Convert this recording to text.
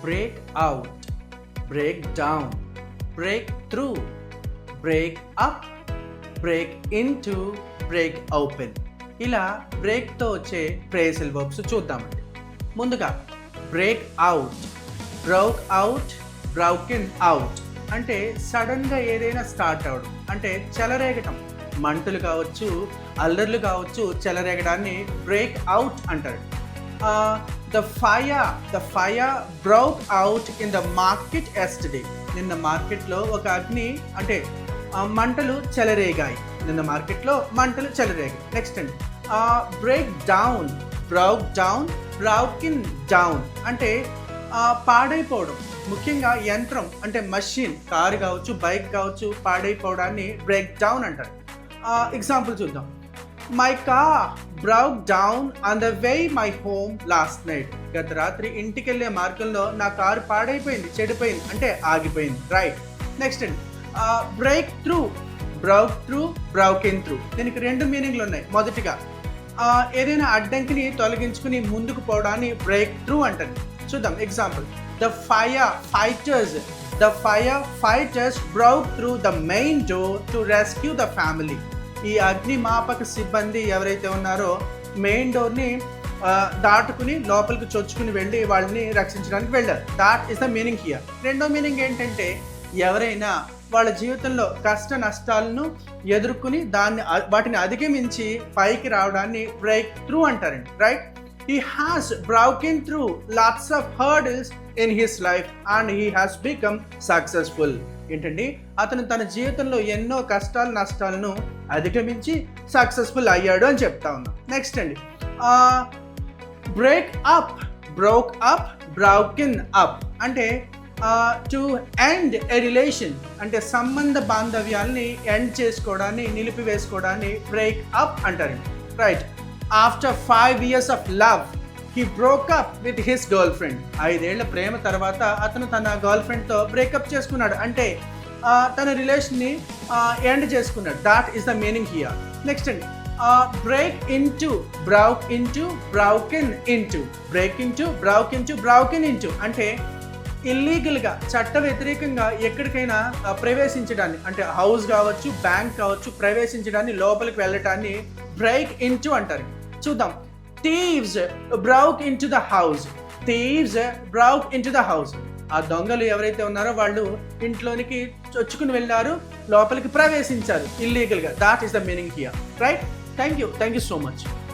Break out, break down, break through, break up, break into, break open. ఇలా బ్రేక్తో వచ్చే phrasal verbs చూద్దామండి. ముందుగా break out, broke out, broken out అంటే సడన్గా ఏదైనా స్టార్ట్ అవడం, అంటే చెలరేగటం, మంటలు కావచ్చు, అల్లర్లు కావచ్చు, చెలరేగడాన్ని బ్రేక్ అవుట్ అంటారు. The fire broke out in the market yesterday. నిన్న మార్కెట్లో ఒక అగ్ని అంటే మంటలు చెలరేగాయి. నిన్న మార్కెట్లో మంటలు చెలరేగాయి. నెక్స్ట్ అండి break down, broke down, broken down అంటే పాడైపోవడం, ముఖ్యంగా యంత్రం అంటే మషిన్, కారు కావచ్చు, బైక్ కావచ్చు, పాడైపోవడాన్ని బ్రేక్ డౌన్ అంటారు. ఎగ్జాంపుల్ చూద్దాం. My car broke down on the way my home last night. గత రాత్రి ఇంటికి వెళ్ళే మార్గంలో నా కారు పాడైపోయింది, చెడిపోయింది, అంటే ఆగిపోయింది. రైట్. నెక్స్ట్ అండి break through, broke through, broken through. దీనికి రెండు మీనింగ్లు ఉన్నాయి. మొదటిగా ఏదైనా అడ్డంకిని తొలగించుకుని ముందుకు పోవడాన్ని బ్రేక్ త్రూ అంటారు. చూద్దాం example. The fire fighters broke through the main door to rescue the family. ఈ అగ్నిమాపక సిబ్బంది ఎవరైతే ఉన్నారో మెయిన్ డోర్ని దాటుకుని లోపలికి చొచ్చుకుని వెళ్ళి వాళ్ళని రక్షించడానికి వెళ్ళారు. That is the meaning here. రెండో మీనింగ్ ఏంటంటే ఎవరైనా వాళ్ళ జీవితంలో కష్ట నష్టాలను ఎదుర్కొని వాటిని అధిగమించి పైకి రావడాన్ని బ్రేక్ త్రూ అంటారండి. Right. He has broken through lots of hurdles in his life and he has become successful. ఏంటండి అతను తన జీవితంలో ఎన్నో కష్టాలు నష్టాలను అధిగమించి సక్సెస్ఫుల్ అయ్యాడు అని చెప్తా ఉన్నాం. నెక్స్ట్ అండి break up, broke up, broken up అంటే టు ఎండ్ ఎ రిలేషన్ అంటే సంబంధ బాంధవ్యాల్ని ఎండ్ చేసుకోవడాన్ని, నిలిపివేసుకోవడాన్ని బ్రేక్ అప్ అంటారండి. Right. After 5 years of love, he broke up with his girlfriend. 5 ఏళ్ల ప్రేమ తర్వాత అతను తన గర్ల్ ఫ్రెండ్తో బ్రేకప్ చేసుకున్నాడు, అంటే తన రిలేషన్ని ఎండ్ చేసుకున్నాడు. That is the meaning here. Next అండి break into, broke into, broken into, break into, broke into, broken into అంటే ఇల్లీగల్గా, చట్ట వ్యతిరేకంగా ఎక్కడికైనా ప్రవేశించడాన్ని, అంటే హౌస్ కావచ్చు, బ్యాంక్ కావచ్చు, ప్రవేశించడాన్ని, లోపలికి వెళ్ళటాన్ని బ్రేక్ ఇంటూ అంటారు. చూద్దాం. Thieves broke into the house, thieves broke into the house. ఆ దొంగలు ఎవరైతే ఉన్నారో వాళ్ళు ఇంట్లోనికి చొచ్చుకుని వెళ్ళారు, లోపలికి ప్రవేశించారు ఇల్లీగల్గా. That is the meaning here. Right. Thank you so much.